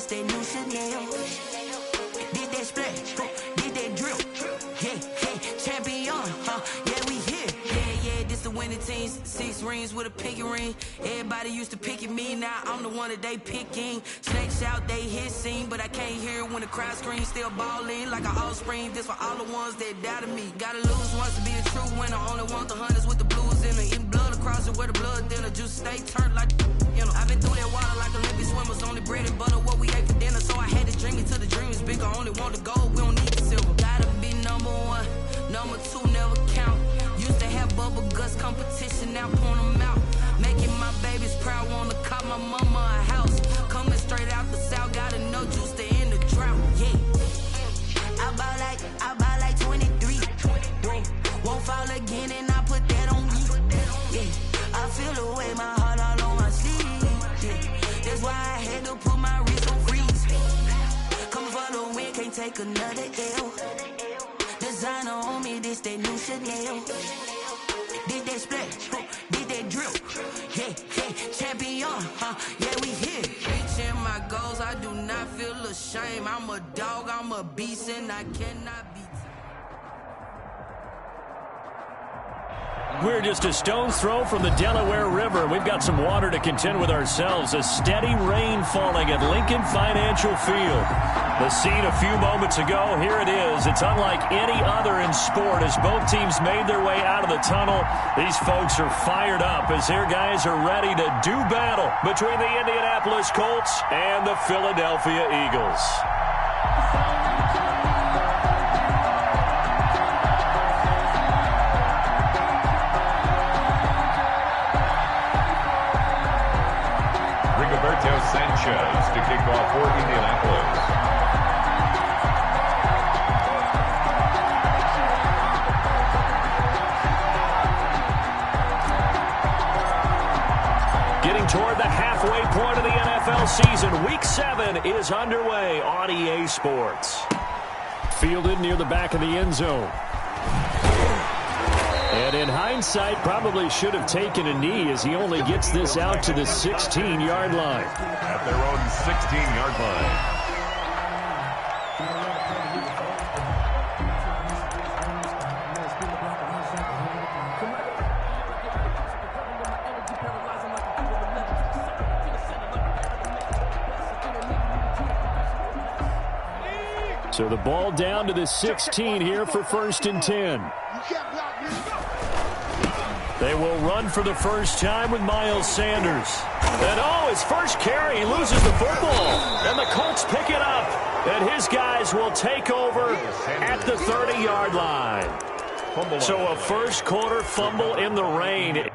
this that new Chanel. Did that splash, did that drill. Yeah, champion, yeah, we here. Yeah, this the winning teams. 6 rings with a pinky ring. Everybody used to pick at me, now I'm the one that they picking. Snake shout, they hit scene, but I can't hear it when the crowd screams. Still balling like an offspring. This for all the ones that doubted me. Gotta lose once to be a true winner. Only want the hunters with the blues in it. Eating blood across it where the blood dinner. Juice stay turned like, you know. I've been through that water like Olympic swimmers. Only bread and butter what we ate for dinner. So I had to dream it till the dream is bigger. Only want the gold, we don't need the silver. Gotta be number 1, number 2 never count. Used to have bubble guts competition, now point them out. Making my babies proud, wanna call my mama a house. Coming straight out the south, gotta know juice to end the drought. Yeah, I bought like 23. Won't fall again, and I put that on me. Yeah, I feel the way, my heart all on my sleeve. Yeah, that's why I had to put my wrist on freeze. Coming for the win, can't take another L. Designer on me, this that new Chanel. Did that splash, did that drill. Yeah, champion, yeah, we here. Reaching my goals, I do not feel ashamed. I'm a dog, I'm a beast, and I cannot be. We're just a stone's throw from the Delaware River. We've got some water to contend with ourselves. A steady rain falling at Lincoln Financial Field. The scene a few moments ago, here it is. It's unlike any other in sport as both teams made their way out of the tunnel. These folks are fired up as their guys are ready to do battle between the Indianapolis Colts and the Philadelphia Eagles. Sanchez to kick off for Indianapolis. Getting toward the halfway point of the NFL season. Week 7 is underway on EA Sports. Fielded near the back of the end zone. And in hindsight, probably should have taken a knee as he only gets this out to the 16-yard line. At their own 16-yard line. So the ball down to the 16 here for 1st and 10. They will run for the first time with Miles Sanders. And his first carry, he loses the football. And the Colts pick it up. And his guys will take over at the 30-yard line. So a first quarter fumble in the rain.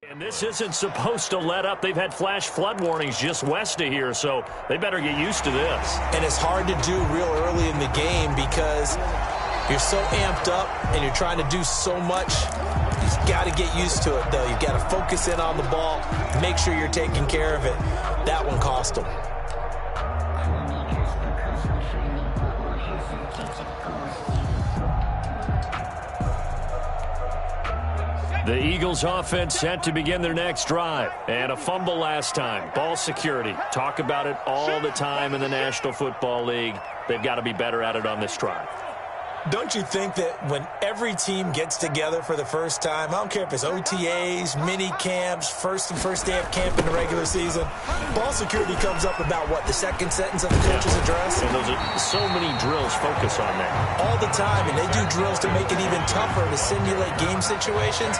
And this isn't supposed to let up. They've had flash flood warnings just west of here, so they better get used to this. And it's hard to do real early in the game because you're so amped up and you're trying to do so much. You've got to get used to it, though. You've got to focus in on the ball, make sure you're taking care of it. That one cost them. The Eagles offense set to begin their next drive. And a fumble last time. Ball security. Talk about it all the time in the National Football League. They've got to be better at it on this drive. Don't you think that when every team gets together for the first time, I don't care if it's OTAs, mini camps, first day of camp in the regular season, ball security comes up about, what, the second sentence of the coach's address? And those are so many drills focus on that. All the time, and they do drills to make it even tougher to simulate game situations.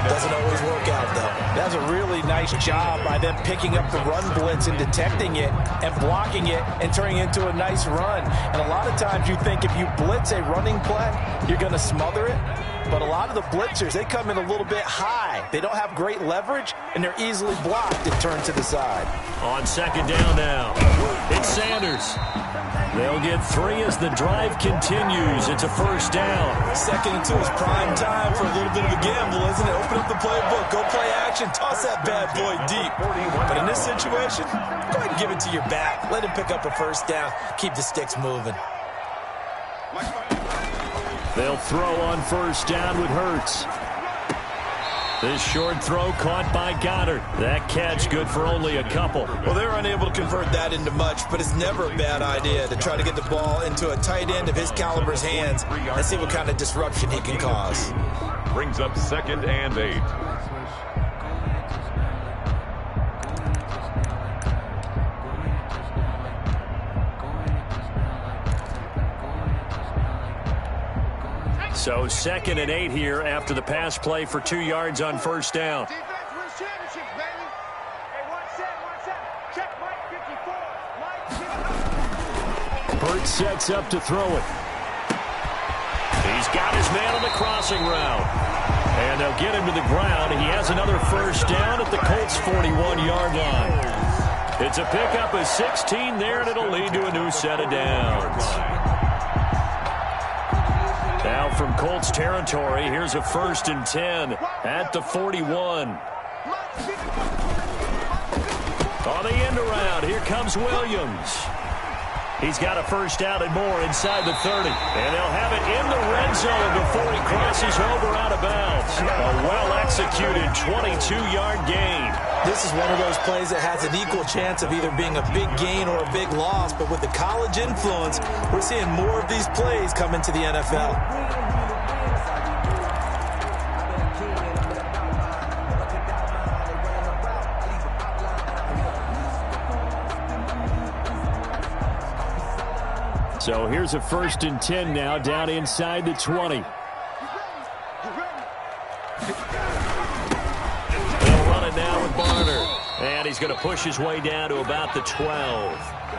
Doesn't always work out, though. That's a really nice job by them picking up the run blitz and detecting it and blocking it and turning it into a nice run. And a lot of times you think if you blitz a running play, you're going to smother it. But a lot of the blitzers, they come in a little bit high. They don't have great leverage, and they're easily blocked and turned to the side. On second down now, it's Sanders. They'll get 3 as the drive continues. It's a first down. 2nd and 2 is prime time for a little bit of a gamble, isn't it? Open up the playbook, go play action, toss that bad boy deep. But in this situation, go ahead and give it to your back. Let him pick up a first down. Keep the sticks moving. They'll throw on first down with Hurts. This short throw caught by Goddard. That catch good for only a couple. Well, they were unable to convert that into much, but it's never a bad idea to try to get the ball into a tight end of his caliber's hands and see what kind of disruption he can cause. Brings up 2nd and 8. So 2nd and 8 here after the pass play for 2 yards on first down. Hurts sets up to throw it. He's got his man on the crossing route. And they'll get him to the ground. He has another first down at the Colts' 41-yard line. It's a pickup of 16 there, and it'll lead to a new set of downs. Now from Colts territory, here's a 1st and 10 at the 41. On the end around, here comes Williams. He's got a first down and more inside the 30. And they'll have it in the red zone before he crosses over out of bounds. A well-executed 22-yard gain. This is one of those plays that has an equal chance of either being a big gain or a big loss. But with the college influence, we're seeing more of these plays come into the NFL. So here's a 1st and 10 now down inside the 20. They'll run it now with Barner. And he's going to push his way down to about the 12.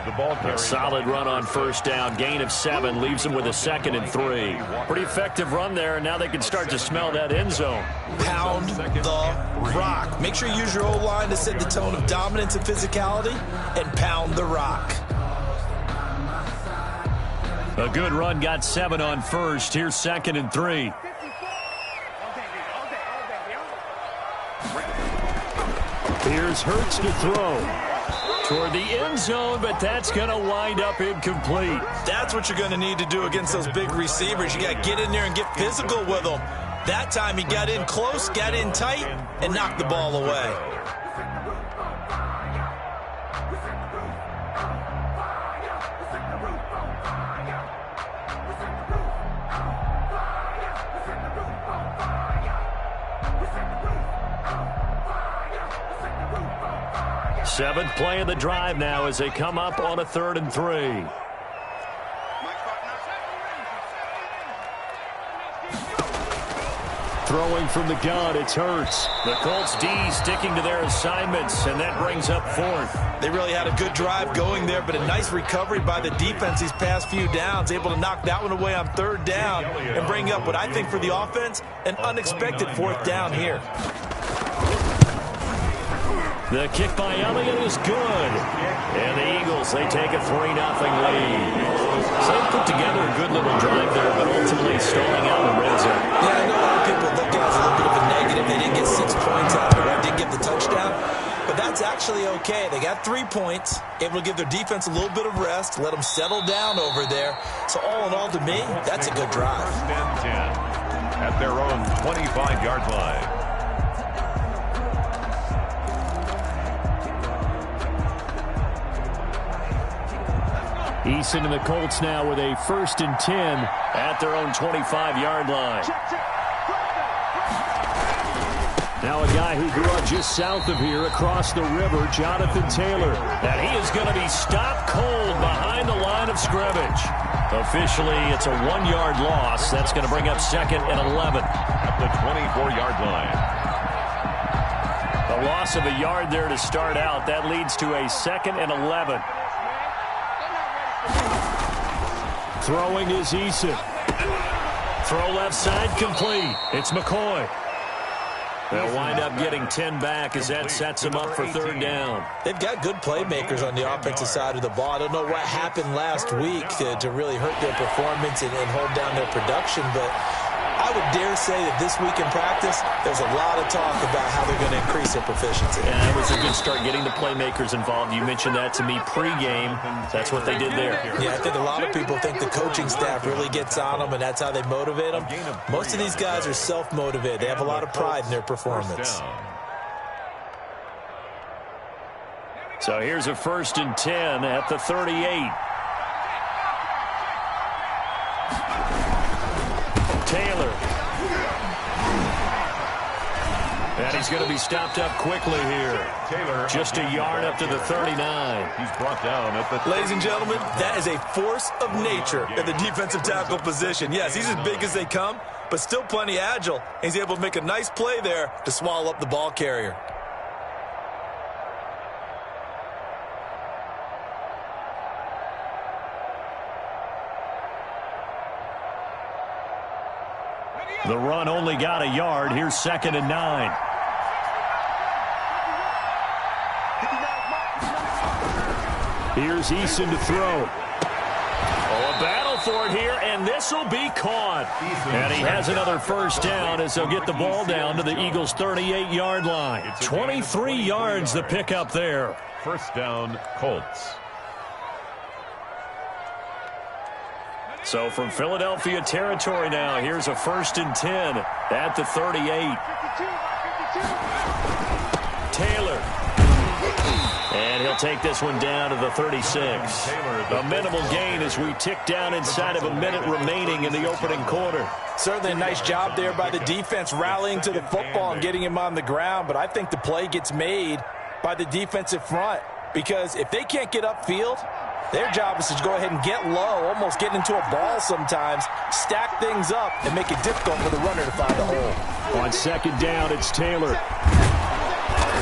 The ball carrier. A solid run on first down. Gain of 7 leaves them with a 2nd and 3. Pretty effective run there, and now they can start to smell that end zone. Pound the rock. Make sure you use your O-line to set the tone of dominance and physicality, and pound the rock. A good run, got 7 on first. Here's 2nd and 3. Here's Hurts to throw toward the end zone, but that's going to wind up incomplete. That's what you're going to need to do against those big receivers. You got to get in there and get physical with them. That time he got in close, got in tight, and knocked the ball away. Seventh play of the drive now as they come up on a 3rd and 3. Throwing from the gun, it's Hurts. The Colts D sticking to their assignments, and that brings up 4th. They really had a good drive going there, but a nice recovery by the defense these past few downs, able to knock that one away on 3rd down and bring up what I think for the offense, an unexpected 4th down here. The kick by Elliott is good. And the Eagles, they take a 3-0 lead. So they put together a good little drive there, but ultimately stalling out in the red zone. Yeah, I know a lot of people look at it as a little bit of a negative. They didn't get 6 points out of it, didn't get the touchdown. But that's actually okay. They got 3 points, able to give their defense a little bit of rest, let them settle down over there. So all in all, to me, that's a good drive. 1st and 10 at their own 25-yard line. Eason and the Colts now with a 1st and 10 at their own 25-yard line. Now a guy who grew up just south of here across the river, Jonathan Taylor. And he is going to be stopped cold behind the line of scrimmage. Officially, it's a 1-yard loss. That's going to bring up 2nd and 11. At the 24-yard line. A loss of a yard there to start out. That leads to a 2nd and 11. Throwing is Eason. Throw left side complete. It's McCoy. They'll wind up getting 10 back as that sets them up for 3rd down. They've got good playmakers on the offensive side of the ball. I don't know what happened last week to really hurt their performance and hold down their production, but I would dare say that this week in practice, there's a lot of talk about how they're going to increase their proficiency. Yeah, it was a good start getting the playmakers involved. You mentioned that to me pregame. That's what they did there. Yeah, I think a lot of people think the coaching staff really gets on them, and that's how they motivate them. Most of these guys are self-motivated. They have a lot of pride in their performance. So here's a 1st and 10 at the 38. Taylor. And he's going to be stopped up quickly here. Taylor just a yard up to the 39. He's brought down at the... Ladies and gentlemen, that is a force of nature at the defensive tackle position. Yes, he's as big as they come, but still plenty agile. He's able to make a nice play there to swallow up the ball carrier. The run only got a yard. Here's 2nd and 9. Here's Eason to throw. Oh, a battle for it here, and this will be caught. And he has another 1st down as they'll get the ball down to the Eagles' 38-yard line. 23 yards the pickup there. 1st down, Colts. So from Philadelphia territory now, here's a 1st and 10 at the 38. Taylor. And he'll take this one down to the 36. A minimal gain as we tick down inside of a minute remaining in the opening quarter. Certainly a nice job there by the defense rallying to the football and getting him on the ground, but I think the play gets made by the defensive front because if they can't get upfield, their job is to go ahead and get low, almost get into a ball sometimes, stack things up, and make it difficult for the runner to find a hole. On 2nd down, it's Taylor.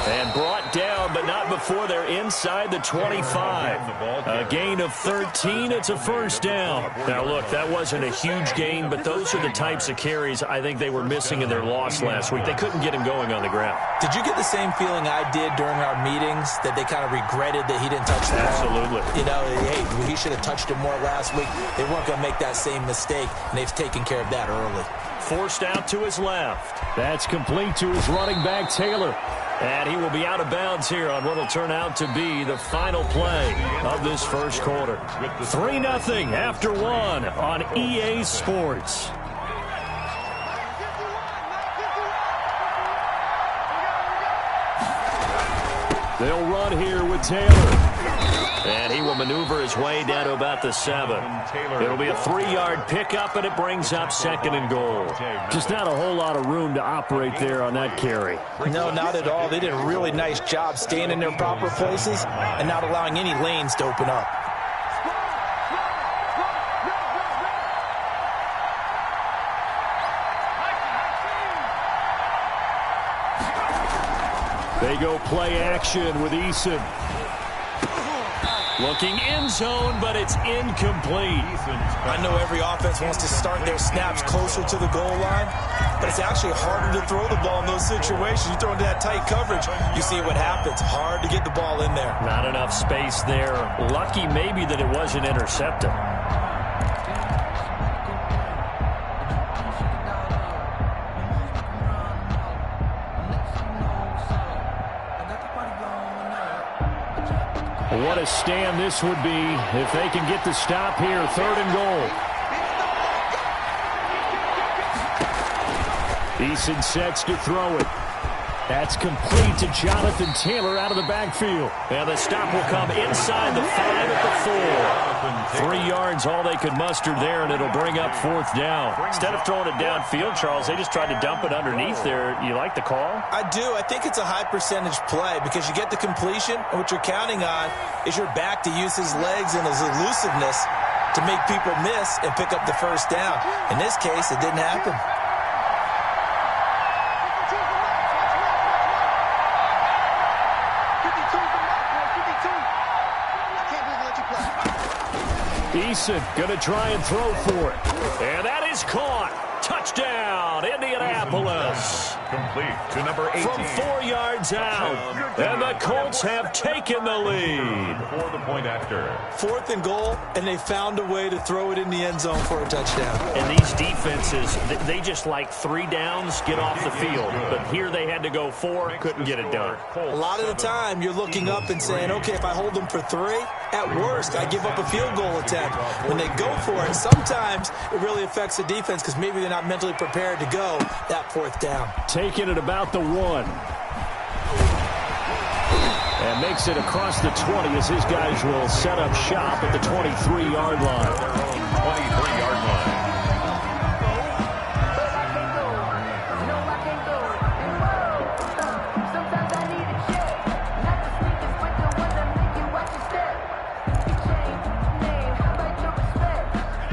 And brought down, but not before they're inside the 25. A gain of 13. It's a 1st down. Now, look, that wasn't a huge gain, but those are the types of carries I think they were missing in their loss last week. They couldn't get him going on the ground. Did you get the same feeling I did during our meetings, that they kind of regretted that he didn't touch the ball? Absolutely. You know, hey, he should have touched it more last week. They weren't going to make that same mistake, and they've taken care of that early. Forced out to his left. That's complete to his running back, Taylor. And he will be out of bounds here on what will turn out to be the final play of this 1st quarter. 3-0 after 1 on EA Sports. They'll run here with Taylor. And he will maneuver his way down to about the 7. It'll be a 3-yard pickup, and it brings up 2nd and goal. Just not a whole lot of room to operate there on that carry. No, not at all. They did a really nice job staying in their proper places and not allowing any lanes to open up. They go play action with Eason. Looking end zone, but it's incomplete. I know every offense wants to start their snaps closer to the goal line, but it's actually harder to throw the ball in those situations. You throw into that tight coverage, you see what happens. Hard to get the ball in there. Not enough space there. Lucky maybe that it wasn't intercepted. What a stand this would be if they can get the stop here. 3rd and goal. Eason sets to throw it. That's complete to Jonathan Taylor out of the backfield. And the stop will come inside the 5 at the 4. 3 yards, all they could muster there, and it'll bring up 4th down. Instead of throwing it downfield, Charles, they just tried to dump it underneath there. You like the call? I do. I think it's a high percentage play because you get the completion, and what you're counting on is your back to use his legs and his elusiveness to make people miss and pick up the 1st down. In this case, it didn't happen. Eason going to try and throw for it. And that is caught. Touchdown, Indianapolis. complete to number 18. From 4 yards out, and the Colts have taken the lead. For the point after. 4th and goal, and they found a way to throw it in the end zone for a touchdown. And these defenses, they just like 3 downs, get off the field. But here they had to go 4, couldn't get it done. A lot of the time, you're looking up and saying, okay, if I hold them for 3, at worst, I give up a field goal attempt. When they go for it, sometimes it really affects the defense because maybe they're not mentally prepared to go that 4th down. Taking it about the 1. And makes it across the 20 as his guys will set up shop at the 23-yard line. 23-yard line.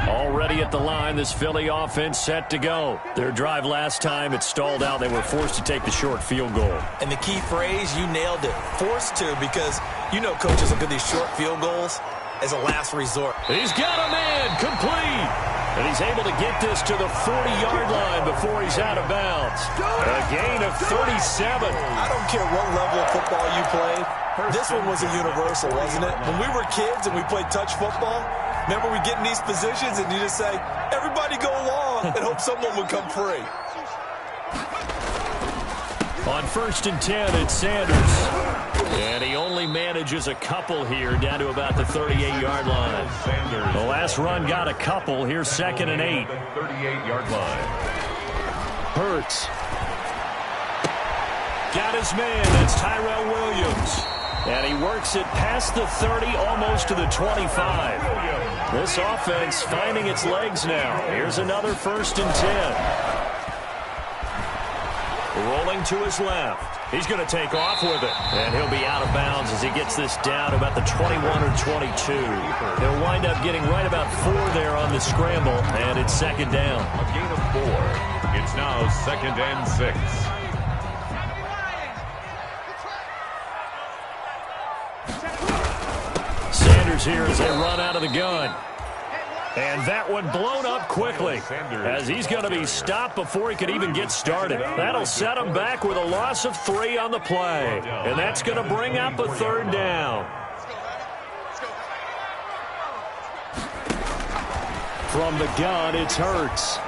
Already at the line, this Philly offense set to go. Their drive last time, it stalled out. They were forced to take the short field goal. And the key phrase, you nailed it. Forced to, because you know coaches look at these short field goals as a last resort. He's got a man complete. And he's able to get this to the 40-yard line before he's out of bounds. A gain of 37. I don't care what level of football you played. This one was a universal, wasn't it? When we were kids and we played touch football, remember we get in these positions and you just say, everybody go along, and hope someone would come free. On 1st and 10, it's Sanders. And he only manages a couple here down to about the 38-yard line. Sanders. The last run got a couple. Here's 2nd and 8. 38-yard line. Hurts. Got his man. That's Tyrell Williams. And he works it past the 30, almost to the 25. This offense finding its legs now. Here's another 1st and 10. Rolling to his left. He's going to take off with it. And he'll be out of bounds as he gets this down about the 21 or 22. He'll wind up getting right about 4 there on the scramble, and it's 2nd down. A gain of 4. It's now 2nd and 6. Sanders here as they run out of the gun. And that one blown up quickly as he's going to be stopped before he could even get started. That'll set him back with a loss of 3 on the play. And that's going to bring up a 3rd down. From the gun, it's Hurts.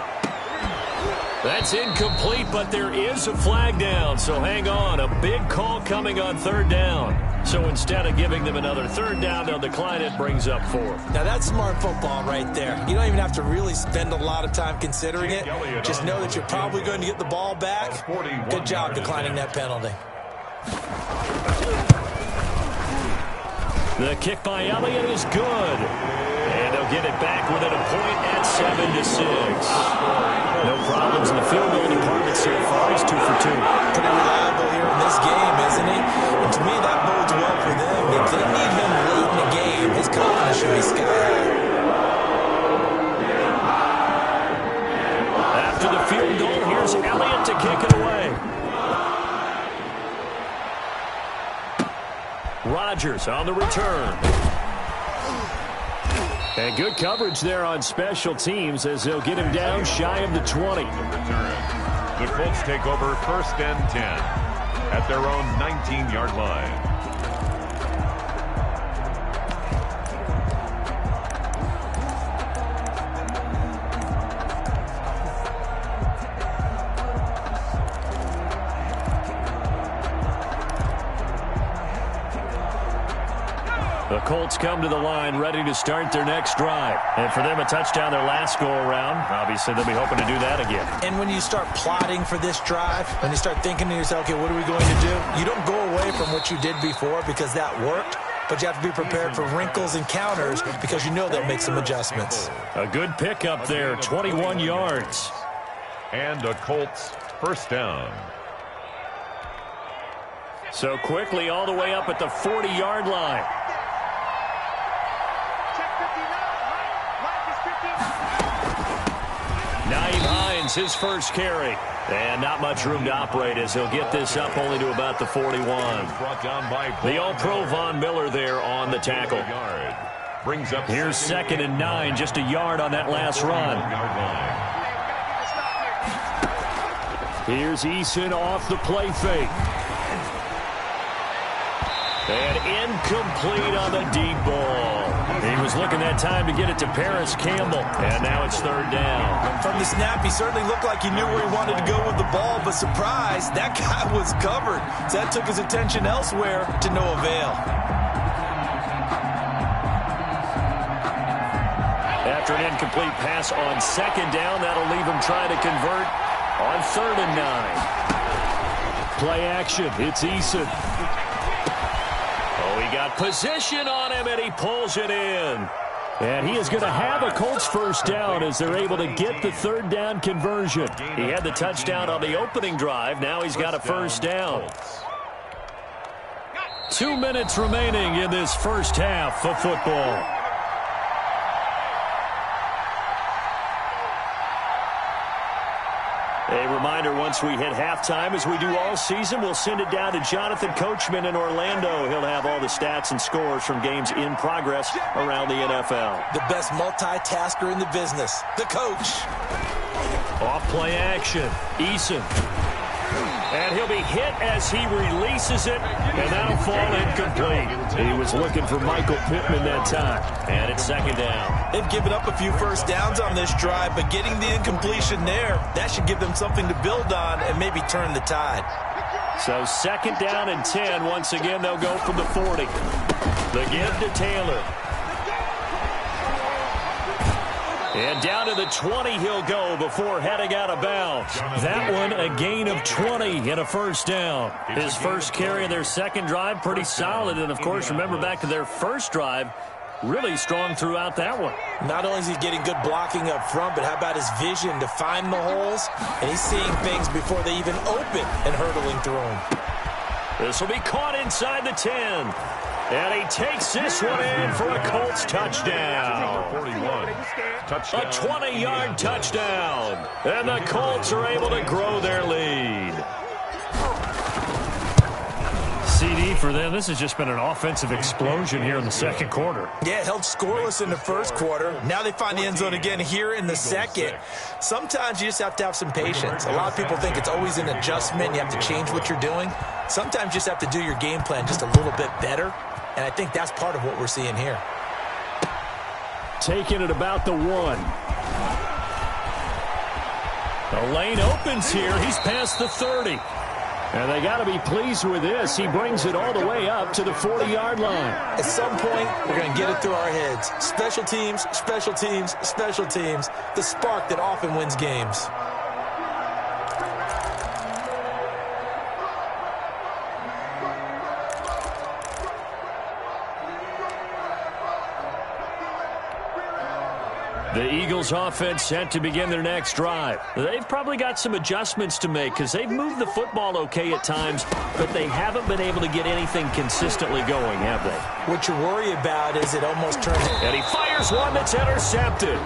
That's incomplete, but there is a flag down, so hang on. A big call coming on 3rd down. So instead of giving them another 3rd down, they'll decline it, brings up 4th. Now that's smart football right there. You don't even have to really spend a lot of time considering it. Just know that you're probably going to get the ball back. Good job declining that penalty. The kick by Elliott is good. And they'll get it back within a point at 7-6. No problems in the field goal department so far. He's 2 for 2. Pretty reliable here in this game, isn't he? And to me, that bodes well for them. If they need him late in the game, his confidence should be sky high. After the field goal, here's Elliott to kick it away. Rodgers on the return. And good coverage there on special teams as they'll get him down shy of the 20. The Colts take over 1st and 10 at their own 19-yard line. The Colts come to the line ready to start their next drive. And for them, a touchdown their last go-around. Obviously, they'll be hoping to do that again. And when you start plotting for this drive, when you start thinking to yourself, okay, what are we going to do? You don't go away from what you did before because that worked, but you have to be prepared for wrinkles and counters because you know they'll make some adjustments. A good pickup there, 21 yards. And a Colts 1st down. So quickly all the way up at the 40-yard line. Nyheim Hines, his first carry. And not much room to operate as he'll get this up only to about the 41. Brought down by The All-Pro Von Miller there on the tackle. Brings up Here's 2nd and 9, just a yard on that last run. Here's Eason off the play fake. And incomplete on the deep ball. He was looking that time to get it to Paris Campbell. And now it's third down. From the snap, he certainly looked like he knew where he wanted to go with the ball, but surprise, that guy was covered. So that took his attention elsewhere to no avail. After an incomplete pass on second down, that'll leave him trying to convert on 3rd and 9. Play action. It's Eason. Oh, he got position on him, and he pulls it in. And he is going to have a Colts first down as they're able to get the 3rd down conversion. He had the touchdown on the opening drive. Now he's got a first down. 2 minutes remaining in this first half of football. A reminder, once we hit halftime, as we do all season, we'll send it down to Jonathan Coachman in Orlando. He'll have all the stats and scores from games in progress around the NFL. The best multitasker in the business, the coach. Off play action, Eason. And he'll be hit as he releases it, and that'll fall incomplete. He was looking for Michael Pittman that time, and it's second down. They've given up a few first downs on this drive, but getting the incompletion there, that should give them something to build on and maybe turn the tide. So second down and 10. Once again, they'll go from the 40. The give to Taylor. And down to the 20 he'll go before heading out of bounds. That one a gain of 20 and a first down. His first carry of their second drive, pretty solid. And, of course, remember back to their first drive, really strong throughout that one. Not only is he getting good blocking up front, but how about his vision to find the holes? And he's seeing things before they even open and hurtling through them. This will be caught inside the 10. And he takes this one in for a Colts touchdown. 41. Touchdown. A 20-yard touchdown. And the Colts are able to grow their lead. CD for them. This has just been an offensive explosion here in the second quarter. Yeah, held scoreless in the first quarter. Now they find the end zone again here in the second. Sometimes you just have to have some patience. A lot of people think it's always an adjustment. You have to change what you're doing. Sometimes you just have to do your game plan just a little bit better. And I think that's part of what we're seeing here. Taking it about the 1. The lane opens here. He's past the 30. And they got to be pleased with this. He brings it all the way up to the 40-yard line. At some point, we're going to get it through our heads. Special teams, special teams, special teams. The spark that often wins games. The Eagles offense set to begin their next drive. They've probably got some adjustments to make because they've moved the football okay at times, but they haven't been able to get anything consistently going, have they? What you worry about is it almost turns... And he fires one that's intercepted.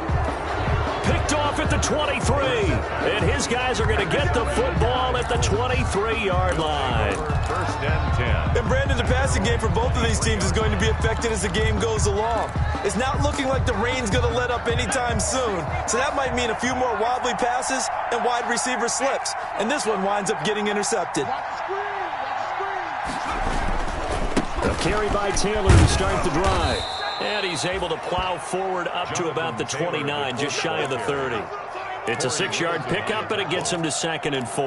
Picked off at the 23. And his guys are going to get the football at the 23-yard line. First and 10. And Brandon, the passing game for both of these teams is going to be affected as the game goes along. It's not looking like the rain's going to let up anytime soon. So that might mean a few more wobbly passes and wide receiver slips. And this one winds up getting intercepted. A carry by Taylor to start the drive. And he's able to plow forward up to about the 29, just shy of the 30. It's a 6-yard pickup, but it gets him to 2nd and 4.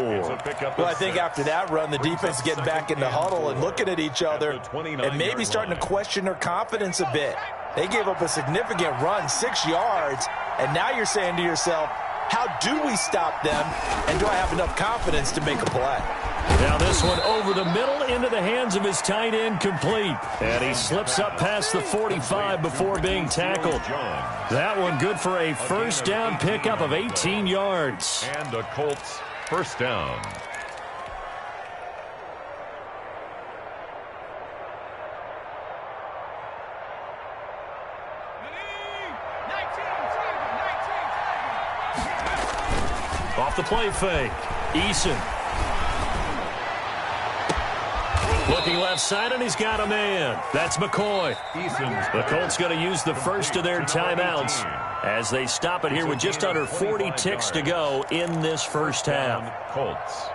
Well, I think after that run, the defense is getting back in the huddle and looking at each other and maybe starting to question their confidence a bit. They gave up a significant run, 6 yards, and now you're saying to yourself, how do we stop them, and do I have enough confidence to make a play? Now this one over the middle into the hands of his tight end, complete. And he slips up past the 45 before being tackled. That one good for a first down pickup of 18 yards. And a Colts first down. Off the play fake, Eason. Looking left side, and he's got a man. That's McCoy. The Colts going to use the first of their timeouts as they stop it here with just under 40 ticks to go in this first half. Colts.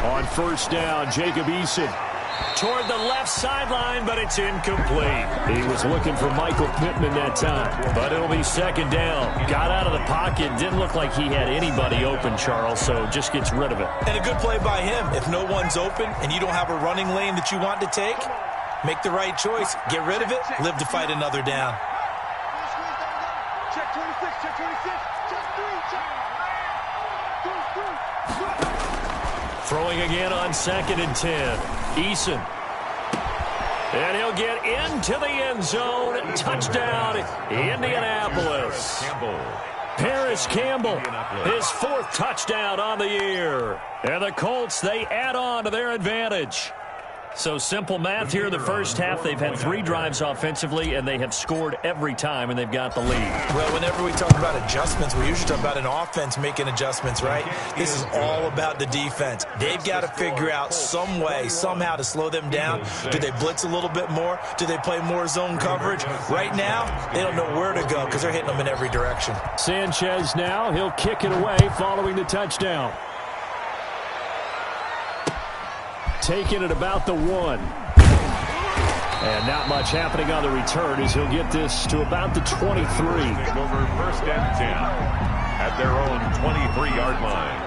On first down, Jacob Eason toward the left sideline, but it's incomplete. He was looking for Michael Pittman that time, but it'll be second down. Got out of the pocket. Didn't look like he had anybody open, Charles, so just gets rid of it. And a good play by him. If no one's open and you don't have a running lane that you want to take, make the right choice. Get rid of it. Live to fight another down. Check 26, check 26, check 3, check. Throwing again on 2nd and 10. Eason. And he'll get into the end zone. Touchdown, Indianapolis. Paris Campbell, his 4th touchdown on the year. And the Colts, they add on to their advantage. So simple math here in the first half. They've had 3 drives offensively, and they have scored every time, and they've got the lead. Well, whenever we talk about adjustments, we usually talk about an offense making adjustments, right? This is all about the defense. They've got to figure out some way, somehow to slow them down. Do they blitz a little bit more? Do they play more zone coverage? Right now, they don't know where to go because they're hitting them in every direction. Sanchez now, he'll kick it away following the touchdown. Taking it about the 1. And not much happening on the return as he'll get this to about the 23. Over first and 10 at their own 23-yard line.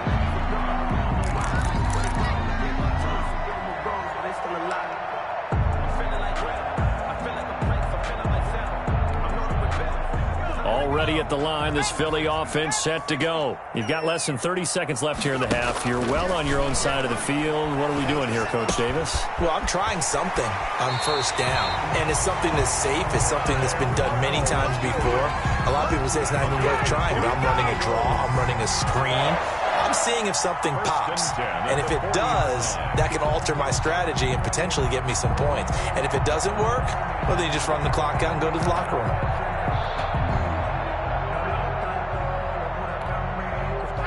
Already at the line, this Philly offense set to go. You've got less than 30 seconds left here in the half. You're well on your own side of the field. What are we doing here, Coach Davis? Well, I'm trying something on first down, and it's something that's safe. It's something that's been done many times before. A lot of people say it's not even worth trying, but I'm running a draw. I'm running a screen. I'm seeing if something pops, and if it does, that can alter my strategy and potentially get me some points. And if it doesn't work, well, then you just run the clock out and go to the locker room.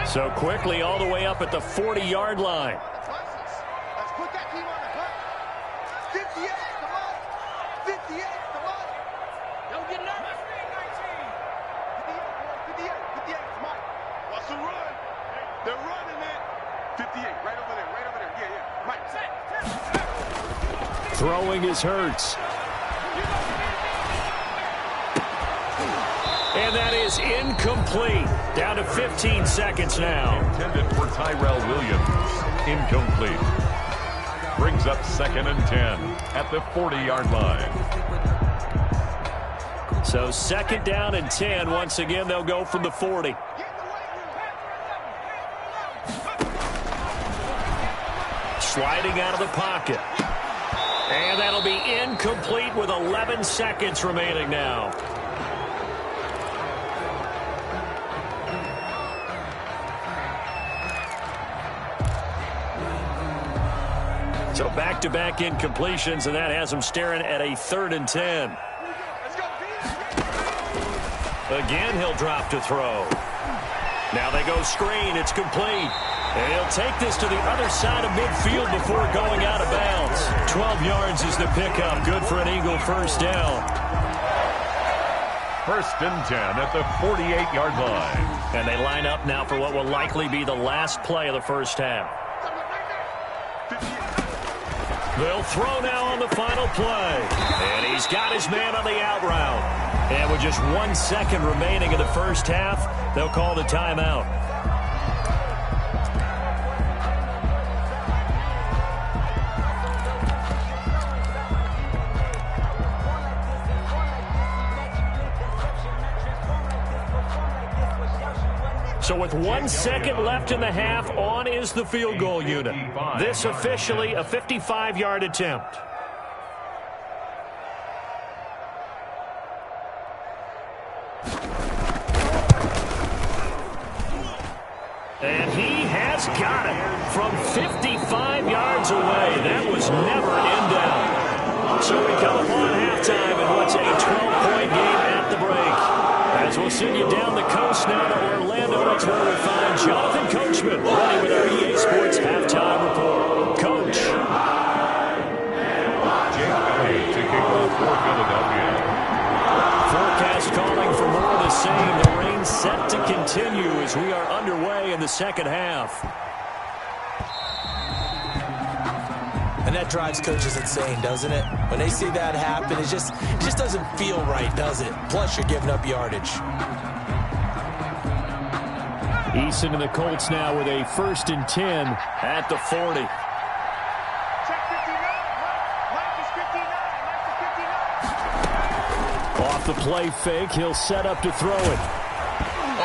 So quickly all the way up at the 40-yard line. Let's put that team on the hook. 58, come on. 58, come on. Don't get nervous. 58, 58, come on. Watch the run. They're running it. 58, right over there, right over there. Yeah, yeah. Right. Throwing is Hurts. And that is incomplete. Down to 15 seconds now. Intended for Tyrell Williams. Incomplete. Brings up 2nd and 10 at the 40-yard line. So 2nd down and 10. Once again, they'll go from the 40. Sliding out of the pocket. And that'll be incomplete with 11 seconds remaining now. So back-to-back incompletions, and that has them staring at a 3rd and 10. Again, he'll drop to throw. Now they go screen. It's complete. And he'll take this to the other side of midfield before going out of bounds. 12 yards is the pickup. Good for an Eagle first down. First and 10 at the 48-yard line. And they line up now for what will likely be the last play of the first half. They'll throw now on the final play. And he's got his man on the out route. And with just 1 second remaining in the first half, they'll call the timeout. So with 1 second left in the half, on is the field goal unit. This officially a 55-yard attempt. And he has He's got it from 55 yards away. That was never in doubt. So we come upon halftime in what's a 12-point game at the break. As we'll send you down the coast now to Orlando, that's where we find Jonathan Coachman ready with our EA Sports Halftime Report. Coach. Jake Elliott to kick off for Philadelphia. Forecast calling for more of the same. The rain set to continue as we are underway in the second half. And that drives coaches insane, doesn't it? When they see that happen, it just doesn't feel right, does it? Plus, you're giving up yardage. Eason and the Colts now with a 1st and 10 at the 40. Check 59. Mike is 59. Mike is 59. Off the play fake, he'll set up to throw it.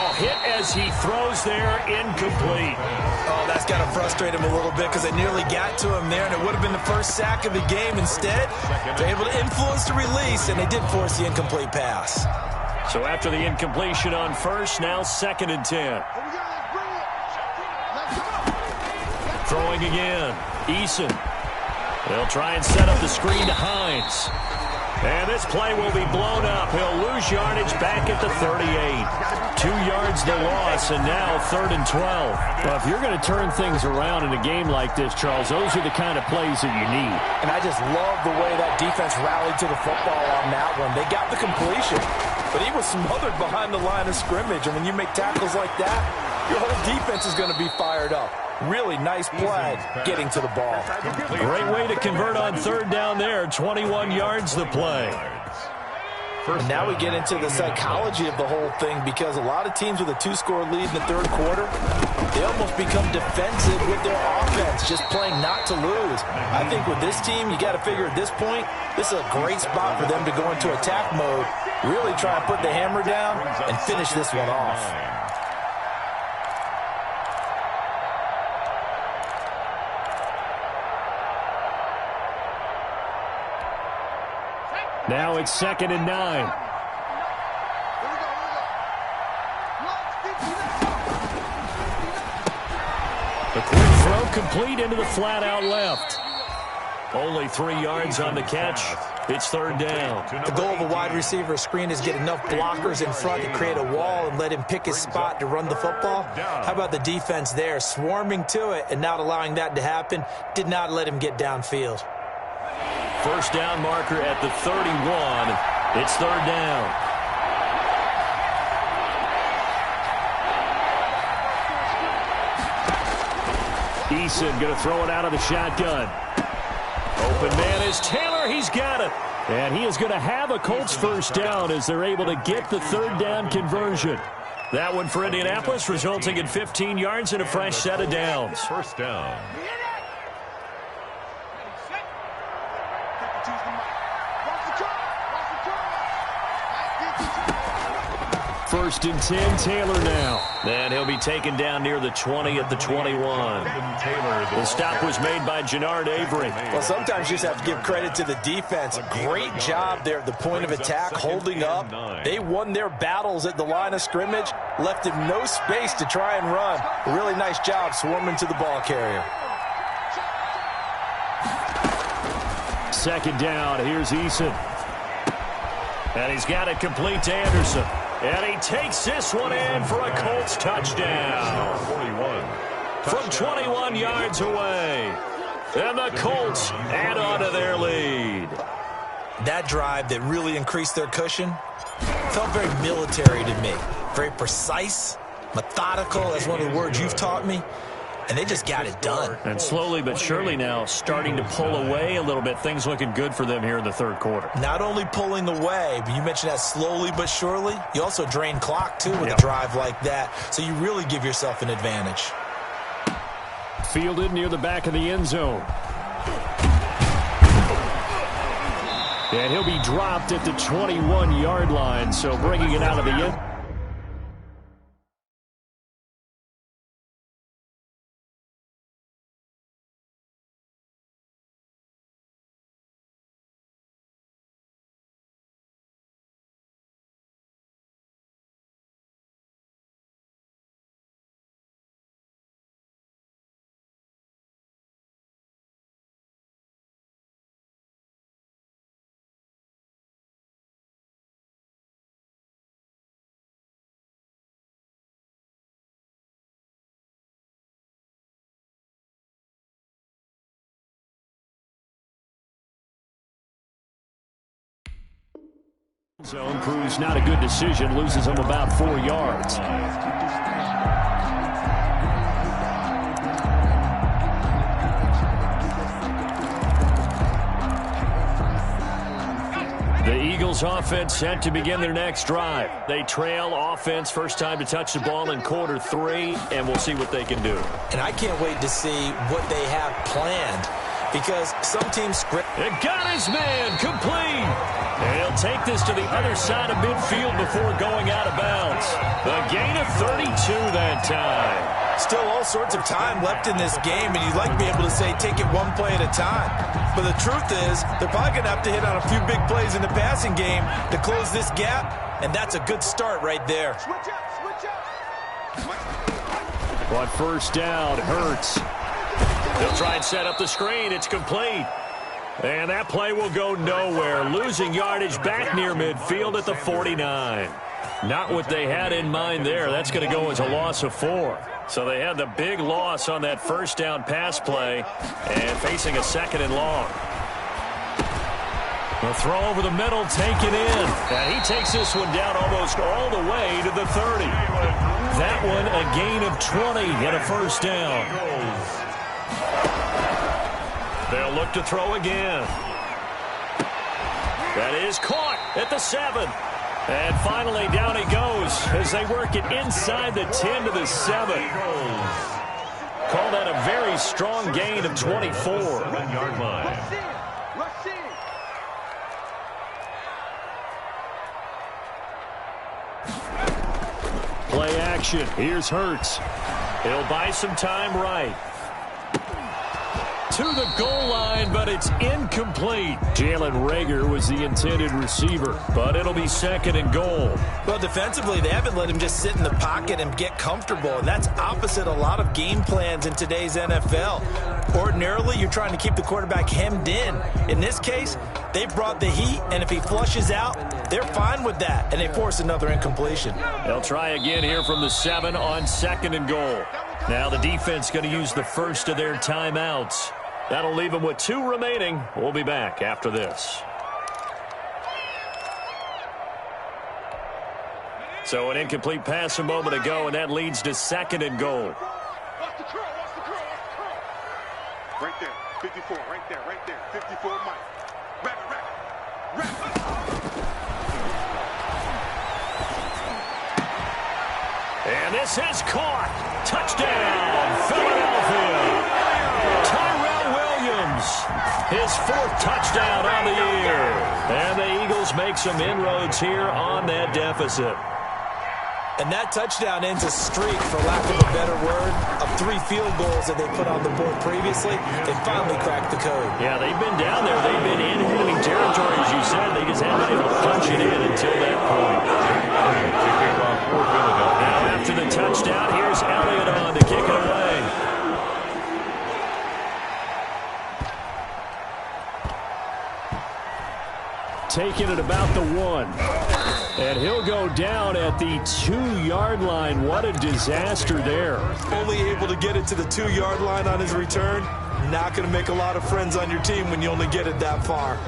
Oh, hit as he throws there, incomplete. Oh, that's got to frustrate him a little bit because they nearly got to him there, and it would have been the first sack of the game. Instead, they're able to influence the release, and they did force the incomplete pass. So after the incompletion on 1st, now 2nd and 10. Here we go. Let's bring it. Let's go. Throwing again. Eason. They'll try and set up the screen to Hines. And this play will be blown up. He'll lose yardage back at the 38. 2 yards the loss, and now 3rd and 12. Well, if you're going to turn things around in a game like this, Charles, those are the kind of plays that you need. And I just love the way that defense rallied to the football on that one. They got the completion, but he was smothered behind the line of scrimmage. And when you make tackles like that, your whole defense is going to be fired up. Really nice play getting to the ball. Great way to convert on 3rd down there. 21 yards the play. And now we get into the psychology of the whole thing because a lot of teams with a 2-score lead in the 3rd quarter, they almost become defensive with their offense, just playing not to lose. I think with this team, you got to figure at this point, this is a great spot for them to go into attack mode, really try and put the hammer down and finish this one off. Now it's 2nd and 9. Here we go. The quick throw complete into the flat out left. Only 3 yards on the catch. It's 3rd down. The goal of a wide receiver screen is get enough blockers in front to create a wall and let him pick his spot to run the football. How about the defense there, swarming to it and not allowing that to happen? Did not let him get downfield. 1st down marker at the 31. It's 3rd down. Eason going to throw it out of the shotgun. Open man is Taylor. He's got it. And he is going to have a Colts 1st down as they're able to get the 3rd down conversion. That one for Indianapolis, resulting in 15 yards and a fresh set of downs. 1st down. 1st and 10, Taylor now. And he'll be taken down near the 20 at the 21. The stop was made by Jannard Avery. Well, sometimes you just have to give credit to the defense. Great job there at the point of attack, holding up. They won their battles at the line of scrimmage, left him no space to try and run. A really nice job swarming to the ball carrier. 2nd down, here's Eason. And he's got it complete to Anderson. And he takes this one in for a Colts touchdown. 41. From 21 yards away. And the Colts add on to their lead. That drive that really increased their cushion felt very military to me. Very precise, methodical. That's one of the words you've taught me. And they just got it done. And slowly but surely now starting to pull away a little bit. Things looking good for them here in the 3rd quarter. Not only pulling away, but you mentioned that slowly but surely. You also drain clock, too, with a drive like that. So you really give yourself an advantage. Fielded near the back of the end zone. And he'll be dropped at the 21-yard line. So bringing it out of the end. Zone proves not a good decision, loses him about 4 yards. The Eagles offense set to begin their next drive. They trail offense, first time to touch the ball in quarter 3, and we'll see what they can do. And I can't wait to see what they have planned, because some teams script. It got his man complete. And he'll take this to the other side of midfield before going out of bounds. The gain of 32 that time. Still all sorts of time left in this game, and you'd like to be able to say take it one play at a time. But the truth is, they're probably going to have to hit on a few big plays in the passing game to close this gap, and that's a good start right there. Switch up. On first down, Hurts. They'll try and set up the screen. It's complete. And that play will go nowhere. Losing yardage back near midfield at the 49. Not what they had in mind there. That's going to go as a loss of 4. So they had the big loss on that first down pass play and facing a 2nd and long. The throw over the middle, taken in. And he takes this one down almost all the way to the 30. That one a gain of 20 and a first down. They'll look to throw again. That is caught at the 7. And finally down he goes as they work it inside the 10 to the 7. Call that a very strong gain of 24. 1-yard line. Play action. Here's Hurts. He'll buy some time right. To the goal line, but it's incomplete. Jalen Reagor was the intended receiver, but it'll be 2nd and goal. Well, defensively, they haven't let him just sit in the pocket and get comfortable, and that's opposite a lot of game plans in today's NFL. Ordinarily, you're trying to keep the quarterback hemmed in. In this case, they brought the heat, and if he flushes out, they're fine with that, and they force another incompletion. They'll try again here from the 7 on 2nd and goal. Now the defense going to use the first of their timeouts. That'll leave them with 2 remaining. We'll be back after this. So an incomplete pass a moment ago, and that leads to 2nd and goal. Watch the curl. Right there, 54, right there. 54, Mike. Wrap it. And this is caught. Touchdown, Philadelphia. Tyrell Williams, his 4th touchdown on the year. And the Eagles make some inroads here on that deficit. And that touchdown ends a streak, for lack of a better word, of 3 field goals that they put on the board previously. They finally cracked the code. Yeah, they've been down there. They've been in enemy territory, as you said. They just haven't been able to punch it in until that point. Now after the touchdown, here's Elliott on to kick it away. Taking it about the 1. And he'll go down at the 2-yard line. What a disaster there. Only able to get it to the 2-yard line on his return. Not going to make a lot of friends on your team when you only get it that far.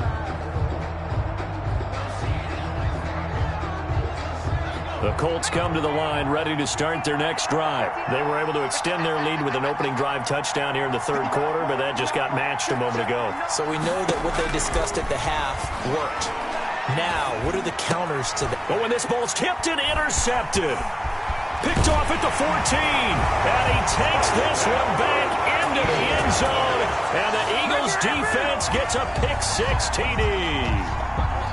The Colts come to the line ready to start their next drive. They were able to extend their lead with an opening drive touchdown here in the 3rd quarter, but that just got matched a moment ago. So we know that what they discussed at the half worked. Now, what are the counters to that? But when this ball's tipped and intercepted, picked off at the 14, and he takes this one back into the end zone, and the Eagles defense gets a pick-6 TD.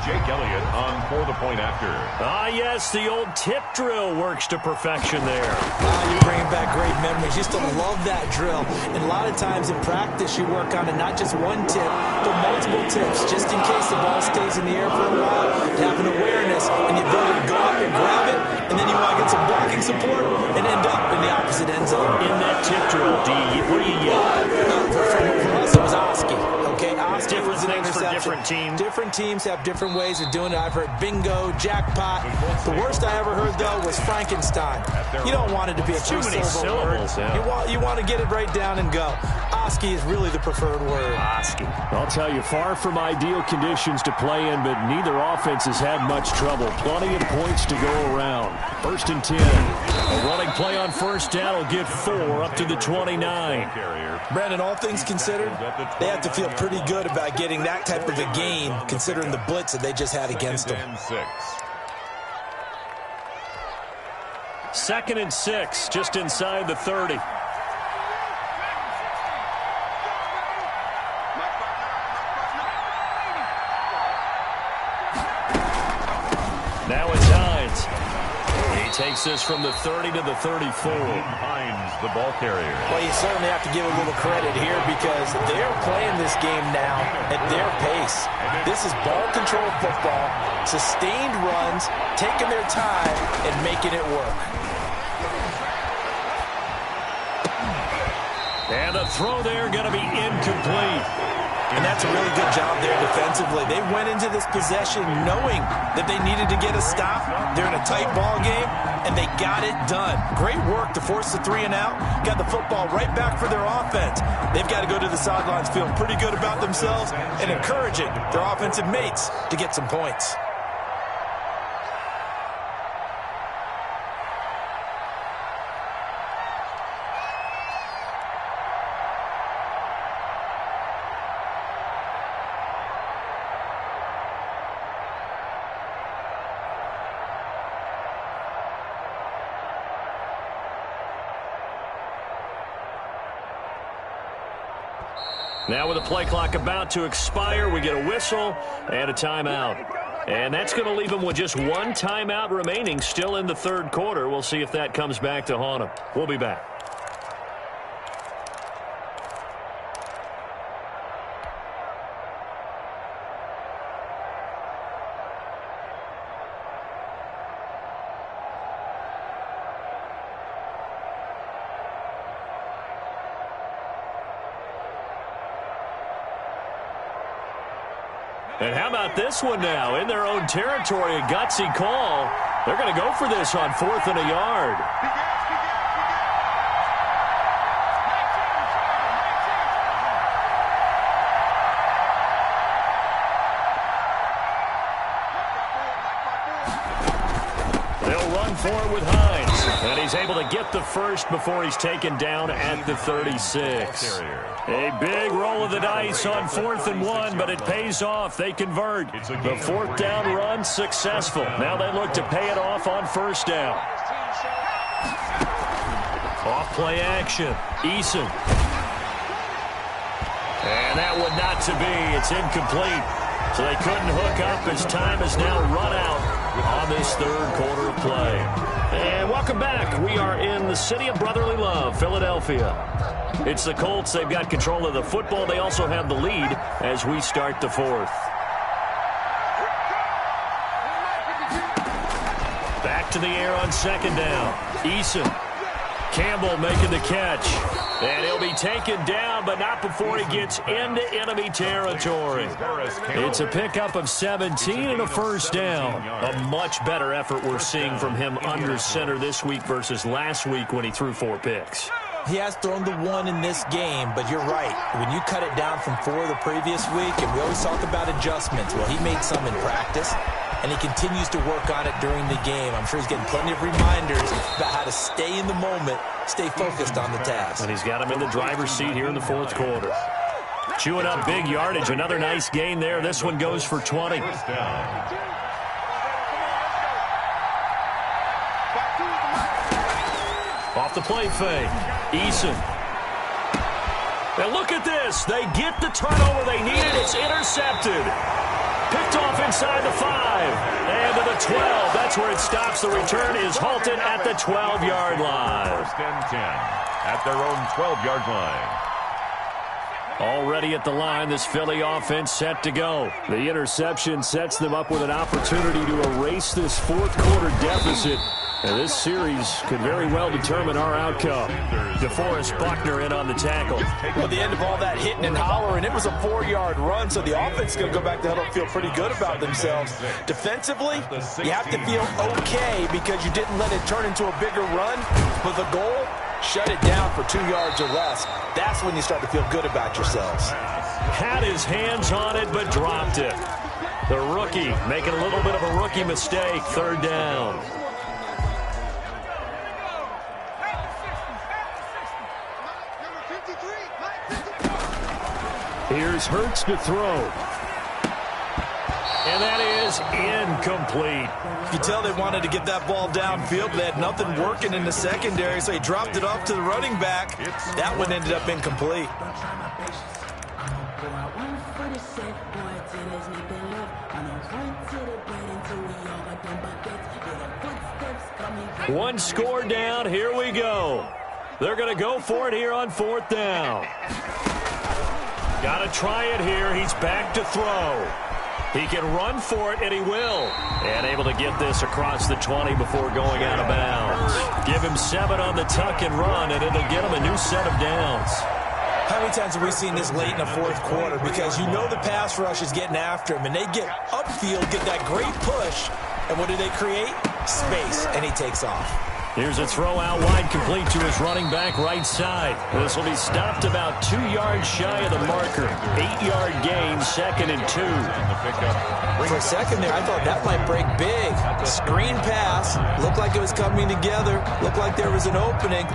Jake Elliott on for the point after. Ah, yes, the old tip drill works to perfection there. You're bringing back great memories. Used to love that drill. And a lot of times in practice, you work on it, not just one tip, but multiple tips, just in case the ball stays in the air for a while. To have an awareness and the ability to go up and grab it, and then you want to get some blocking support and end up in the opposite end zone. In that tip drill, what do you yell? For us, it was Oski. Okay, Oski was an things for interception. different teams. Different teams have different ways of doing it. I've heard bingo, jackpot. The worst I ever heard, though, was Frankenstein. You don't want it to be a Too many three-syllable word. syllables, yeah. You want to get it right down and go. Oski is really the preferred word. Oski. I'll tell you, far from ideal conditions to play in, but neither offense has had much trouble. Plenty of points to go around. 1st and 10. A running play on first down will get 4 up to the 29. Brandon, all things considered, they have to feel pretty good about getting that type of a gain, considering the blitz that they just had against them. 2nd and 6, just inside the 30. Now it's Hines. He takes this from the 30 to the 34. Hines, the ball carrier. Well, you certainly have to give a little credit here because they're playing this game now at their pace. This is ball control football, sustained runs, taking their time and making it work. And the throw there going to be incomplete. And that's a really good job there defensively. They went into this possession knowing that they needed to get a stop. They're in a tight ball game, and they got it done. Great work to force the 3 and out. Got the football right back for their offense. They've got to go to the sidelines feeling pretty good about themselves and encouraging their offensive mates to get some points. Now with the play clock about to expire, we get a whistle and a timeout. And that's going to leave them with just one timeout remaining still in the 3rd quarter. We'll see if that comes back to haunt them. We'll be back. And how about this one now? In their own territory, a gutsy call. They're going to go for this on 4th and a yard. They'll run for it with Hines. And he's able to get the first before he's taken down at the 36. A big roll of the dice on 4th and 1, but it pays off. They convert. The 4th down run successful. Now they look to pay it off on 1st down. Off play action. Eason. And that one not to be. It's incomplete. So they couldn't hook up as time is now run out on this 3rd quarter of play. And welcome back. We are in the city of brotherly love, Philadelphia. It's the Colts. They've got control of the football. They also have the lead as we start the 4th. Back to the air on 2nd down. Eason. Campbell making the catch. And he'll be taken down, but not before he gets into enemy territory. It's a pickup of 17 and a 1st down. A much better effort we're seeing from him under center this week versus last week when he threw 4 picks. He has thrown the 1 in this game, but you're right. When you cut it down from 4 the previous week, and we always talk about adjustments, well, he made some in practice, and he continues to work on it during the game. I'm sure he's getting plenty of reminders about how to stay in the moment, stay focused on the task. And he's got him in the driver's seat here in the 4th quarter. Chewing up big yardage. Another nice gain there. This one goes for 20. Off the play fake. Eason. Now look at this. They get the turnover they needed. It's intercepted. Picked off inside the 5. And to the 12. That's where it stops. The return is halted at the 12-yard line. 1st and 10 at their own 12-yard line. Already at the line, this Philly offense set to go. The interception sets them up with an opportunity to erase this fourth-quarter deficit. And this series could very well determine our outcome. DeForest Buckner in on the tackle. Well, the end of all that hitting and hollering, it was a 4-yard run, so the offense is going to go back to huddle and feel pretty good about themselves. Defensively, you have to feel okay because you didn't let it turn into a bigger run. But the goal, shut it down for 2 yards or less. That's when you start to feel good about yourselves. Had his hands on it, but dropped it. The rookie making a little bit of a rookie mistake, third down. Here's Hurts to throw. And that is incomplete. You can tell they wanted to get that ball downfield, but they had nothing working in the secondary, so he dropped it off to the running back. That one ended up incomplete. One score down. Here we go. They're going to go for it here on fourth down. Got to try it here. He's back to throw. He can run for it, and he will. And able to get this across the 20 before going out of bounds. Give him 7 on the tuck and run, and it'll get him a new set of downs. How many times have we seen this late in the fourth quarter? Because you know the pass rush is getting after him, and they get upfield, get that great push, and what do they create? Space, and he takes off. Here's a throw out wide, complete to his running back right side. This will be stopped about 2 yards shy of the marker. 8-yard gain, 2nd and 2. For a second there, I thought that might break big. Screen pass, looked like it was coming together, looked like there was an opening.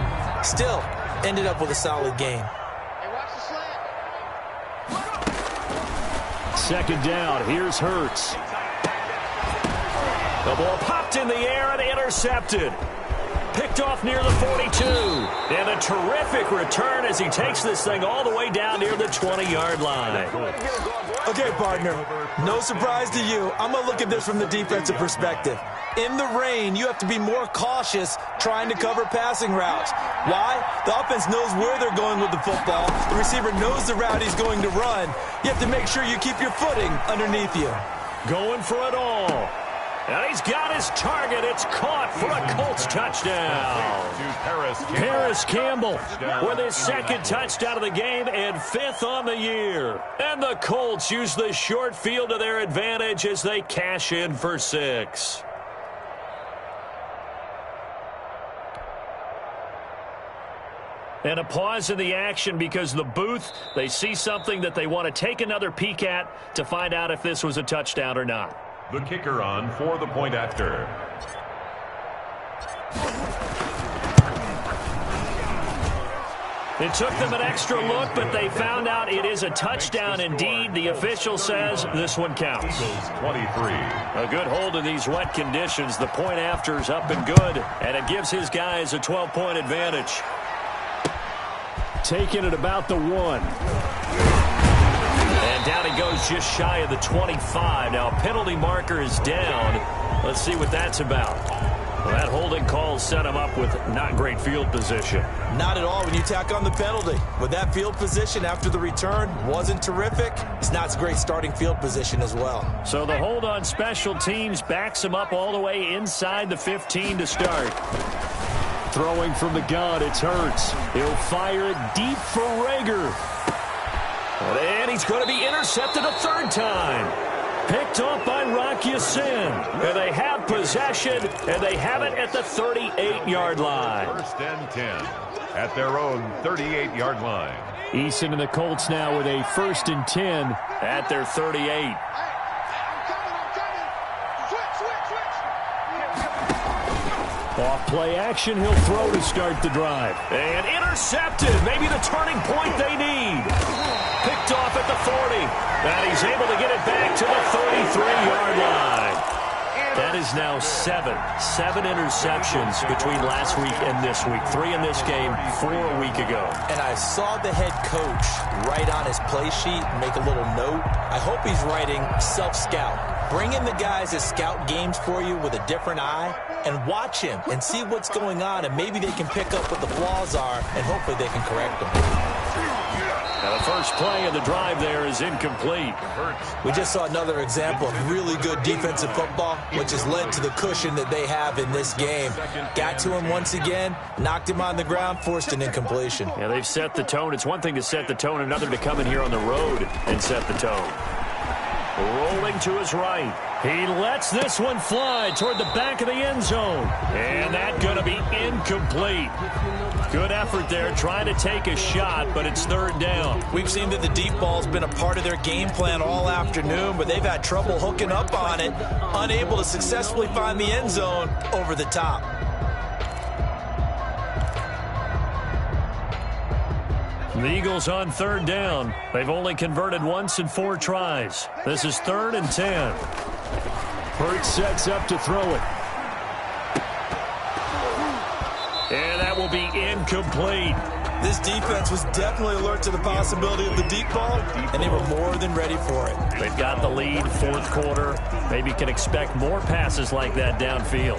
Still, ended up with a solid gain. Second down, here's Hurts. The ball popped in the air and intercepted. Picked off near the 42. And a terrific return as he takes this thing all the way down near the 20-yard line. Okay, partner, no surprise to you. I'm going to look at this from the defensive perspective. In the rain, you have to be more cautious trying to cover passing routes. Why? The offense knows where they're going with the football. The receiver knows the route he's going to run. You have to make sure you keep your footing underneath you. Going for it all. And he's got his target. It's caught for a Colts touchdown. Paris Campbell with his second touchdown of the game and 5th on the year. And the Colts use the short field to their advantage as they cash in for 6. And a pause in the action because the booth, they see something that they want to take another peek at to find out if this was a touchdown or not. The kicker on for the point after. It took them an extra look, but they found out it is a touchdown indeed. The official says this one counts. 23. A good hold in these wet conditions. The point after is up and good, and it gives his guys a 12-point advantage. Taking it about the 1. And down he goes just shy of the 25. Now a penalty marker is down. Let's see what that's about. Well, that holding call set him up with not great field position. Not at all when you tack on the penalty. With that field position after the return wasn't terrific. It's not a great starting field position as well. So the hold on special teams backs him up all the way inside the 15 to start. Throwing from the gun, it's Hurts. He'll fire it deep for Rager. And he's going to be intercepted a 3rd time. Picked off by Rock Ya-Sin. And they have possession, and they have it at the 38-yard line. 1st and 10 at their own 38-yard line. Eason and the Colts now with a 1st and 10 at their 38. Off play action, he'll throw to start the drive. And intercepted, maybe the turning point they need. Picked off at the 40. And he's able to get it back to the 33-yard line. That is now 7 interceptions between last week and this week. 3 in this game, 4 a week ago. And I saw the head coach write on his play sheet, make a little note. I hope he's writing self-scout. Bring in the guys that scout games for you with a different eye and watch him and see what's going on, and maybe they can pick up what the flaws are, and hopefully they can correct them. Now the First play of the drive there is incomplete. We just saw another example of really good defensive football, which has led to the cushion that they have in this game. Got to him once again, knocked him on the ground, forced an incompletion. Yeah, they've set the tone. It's one thing to set the tone, another to come in here on the road and set the tone. Rolling to his right. He lets this one fly toward the back of the end zone. And that's going to be incomplete. Good effort there, trying to take a shot, but it's third down. We've seen that the deep ball's been a part of their game plan all afternoon, but they've had trouble hooking up on it, unable to successfully find the end zone over the top. The Eagles on third down. They've only converted once in 4 tries. This is 3rd and 10. Hurts sets up to throw it. And that will be incomplete. This defense was definitely alert to the possibility of the deep ball, and they were more than ready for it. They've got the lead, 4th quarter. Maybe can expect more passes like that downfield.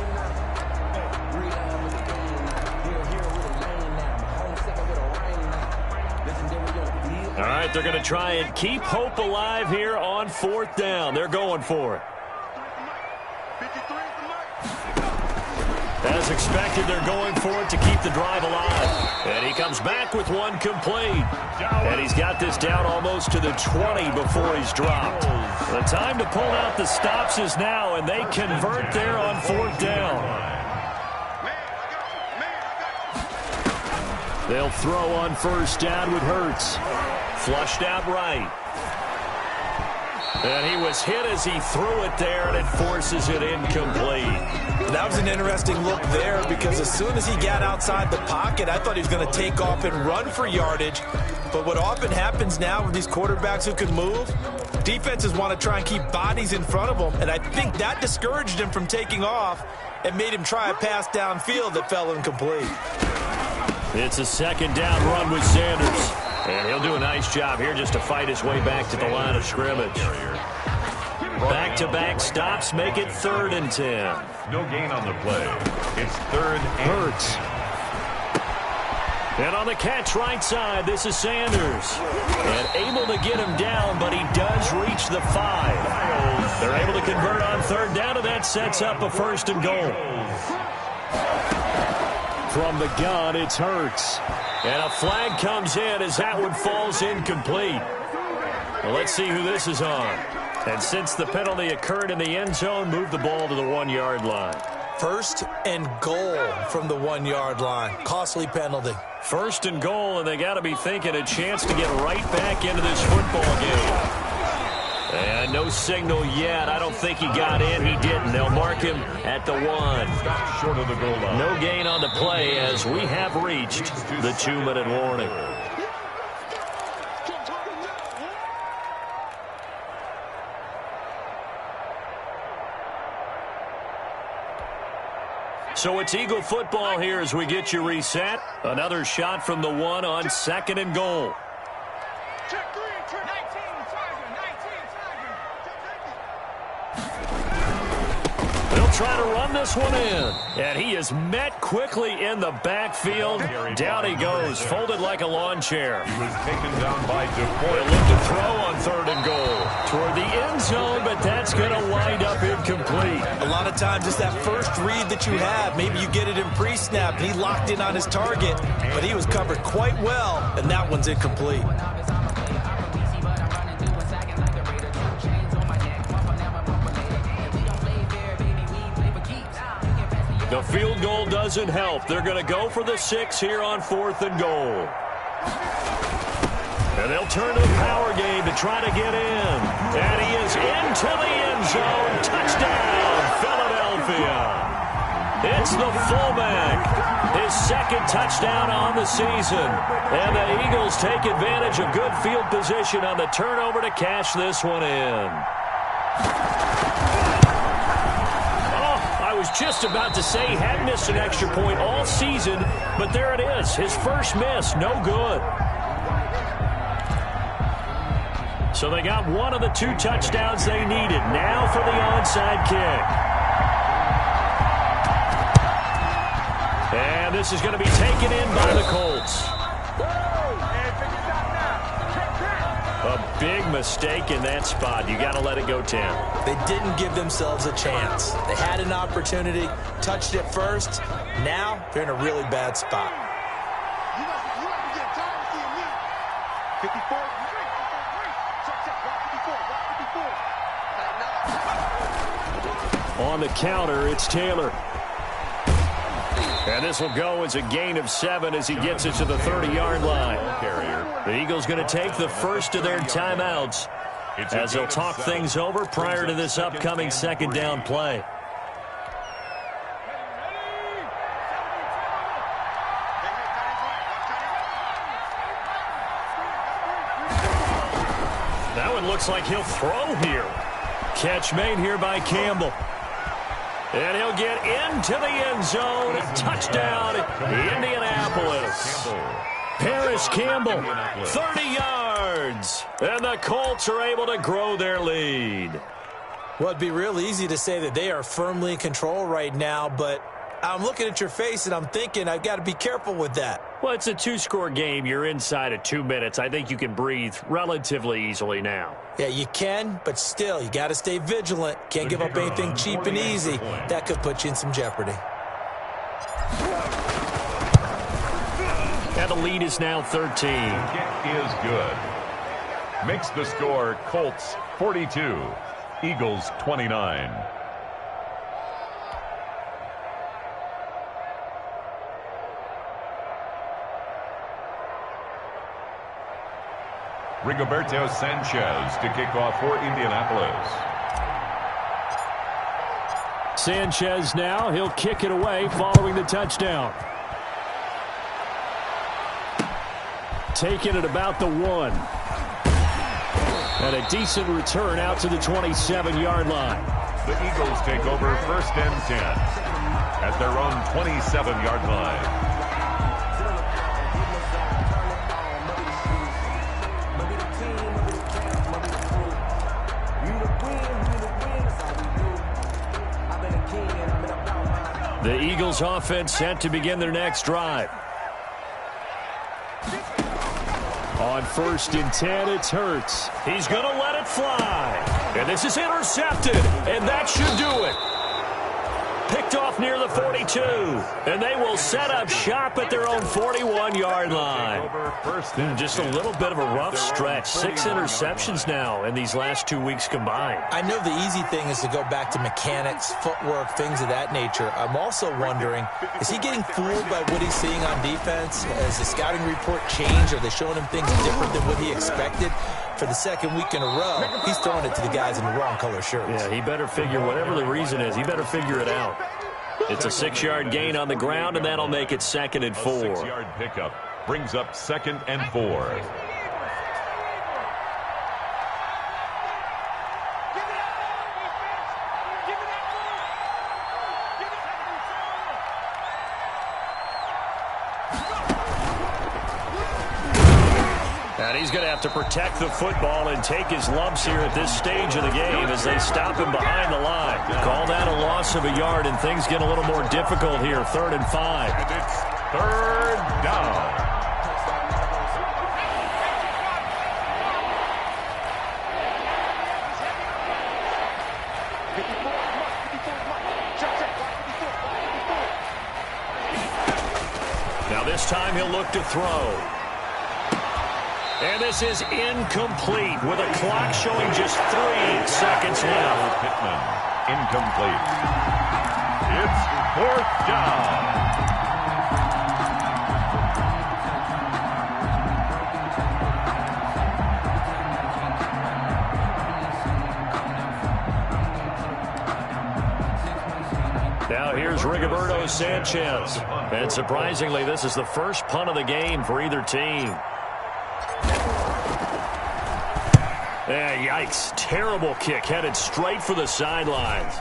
All right, they're going to try and keep hope alive here on 4th down. They're going for it. As expected, they're going for it to keep the drive alive. And he comes back with one complete. And he's got this down almost to the 20 before he's dropped. The time to pull out the stops is now, and they convert there on 4th down. They'll throw on 1st down with Hurts. Flushed out right. And he was hit as he threw it there, and it forces it incomplete. That was an interesting look there, because as soon as he got outside the pocket, I thought he was going to take off and run for yardage. But what often happens now with these quarterbacks who can move, defenses want to try and keep bodies in front of them, and I think that discouraged him from taking off and made him try a pass downfield that fell incomplete. It's a 2nd down run with Sanders. And he'll do a nice job here just to fight his way back to the line of scrimmage. Back-to-back stops make it 3rd and 10. No gain on the play. It's 3rd and Hurts. And on the catch right side, this is Sanders. And able to get him down, but he does reach the 5. They're able to convert on 3rd down, and that sets up a 1st and goal. From the gun, it's Hurts. And a flag comes in as that one falls incomplete. Well, let's see who this is on. And since the penalty occurred in the end zone, move the ball to the 1-yard line. 1st and goal from the 1-yard line. Costly penalty. 1st and goal, and they got to be thinking a chance to get right back into this football game. And no signal yet. I don't think he got in. He didn't. They'll mark him at the 1. short of the goal line. No gain on the play as we have reached the 2-minute warning. So it's Eagle football here as we get you reset. Another shot from the 1 on 2nd and goal. Try to run this one in. And he is met quickly in the backfield. Down he goes, folded like a lawn chair. He was taken down by DeFord. They'll look to throw on 3rd and goal. Toward the end zone, but that's going to wind up incomplete. A lot of times it's that first read that you have. Maybe you get it in pre-snap, and he locked in on his target, but he was covered quite well, and that one's incomplete. The field goal doesn't help. They're going to go for the 6 here on 4th and goal. And they'll turn to the power game to try to get in. And he is into the end zone. Touchdown, Philadelphia. It's the fullback. His 2nd touchdown on the season. And the Eagles take advantage of good field position on the turnover to cash this one in. I was just about to say he had missed an extra point all season, but there it is. His first miss, no good. So they got one of the 2 touchdowns they needed. Now for the onside kick. And this is going to be taken in by the Colts. A big mistake in that spot. You got to let it go 10. They didn't give themselves a chance. They had an opportunity, touched it first. Now they're in a really bad spot. You must be tired of seeing me. 54. Check, 54. On the counter, it's Taylor. And this will go as a gain of 7 as he gets it to the 30-yard line. The Eagles going to take the first of their timeouts as they'll talk things over prior to this upcoming second down play. That one looks like he'll throw here. Catch made here by Campbell. And he'll get into the end zone. Touchdown, Indianapolis. Paris Campbell, 30 yards. And the Colts are able to grow their lead. Well, it'd be real easy to say that they are firmly in control right now, but I'm looking at your face and I'm thinking I've got to be careful with that. Well, it's a 2-score game. You're inside of 2 minutes. I think you can breathe relatively easily now. Yeah, you can, but still, you got to stay vigilant. Can't give up anything cheap and easy. That could put you in some jeopardy. And the lead is now 13. Kick is good. Makes the score Colts 42, Eagles 29. Rigoberto Sanchez to kick off for Indianapolis. Sanchez now, he'll kick it away following the touchdown. Taking it about the 1. And a decent return out to the 27-yard line. The Eagles take over 1st and 10 at their own 27-yard line. The Eagles offense set to begin their next drive. On 1st and 10, it's Hurts. He's going to let it fly. And this is intercepted. And that should do it. Picked off near the 42. And they will set up shop at their own 41-yard line. Just a little bit of a rough stretch. 6 interceptions now in these last 2 weeks combined. I know the easy thing is to go back to mechanics, footwork, things of that nature. I'm also wondering, is he getting fooled by what he's seeing on defense? Has the scouting report changed? Are they showing him things different than what he expected? For the second week in a row, he's throwing it to the guys in the wrong color shirts. Yeah, he better figure, whatever the reason is, he better figure it out. It's a 6-yard gain on the ground, and that'll make it 2nd and 4. A 6-yard pickup brings up 2nd and 4. And he's going to have to protect the football and take his lumps here at this stage of the game as they stop him behind the line. Call that a loss of a yard, and things get a little more difficult here. 3rd and 5. And it's 3rd down. Now this time he'll look to throw. And this is incomplete with a clock showing just 3 seconds left. Pittman, incomplete. It's 4th down. Now here's Rigoberto Sanchez. And surprisingly, this is the first punt of the game for either team. Yikes. Terrible kick headed straight for the sidelines.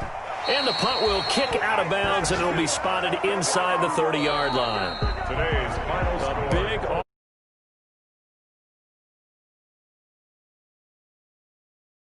And the punt will kick out of bounds, and it'll be spotted inside the 30-yard line. Today's final score. Big